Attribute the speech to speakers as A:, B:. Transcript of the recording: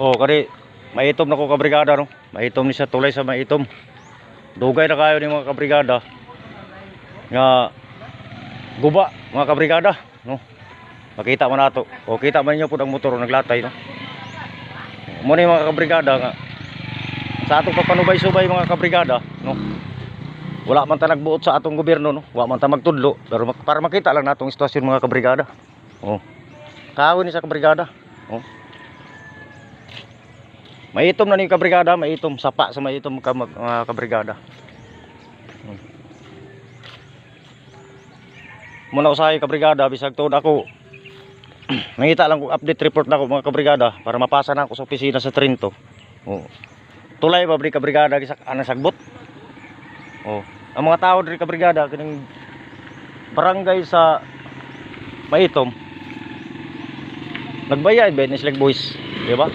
A: Oh, kani maitom na ko kabrigada no. Maitom ni sa tulay sa maitom. Dugay na kayo ni mga kabrigada. Nga guba mga kabrigada, no. Makita man nato. O kita man niyo pud ang motor naglatay no. Mo ni mga kabrigada nga sa atong pagpanubay-subay mga kabrigada, no. Wala man ta nagbuot sa atong gobyerno no. Wa man ta magtudlo pero para makita lang natong sitwasyon mga kabrigada. Oh. Kaawin ni sa kabrigada. Oh. Maitom na ni kabrigada, maitom sapa sa maitom mga kabrigada. Muna usahay kabrigada bisag tuod ako. Nangita lang ko update report na ko mga kabrigada para mapasa na ako sa opisina sa Trinto. Oh. Tulay ba kabrigada gisak anang sagbot. Oh, ang mga tao diri kabrigada kining barangay sa Maitom nagbayad ba ni sila boys, di ba?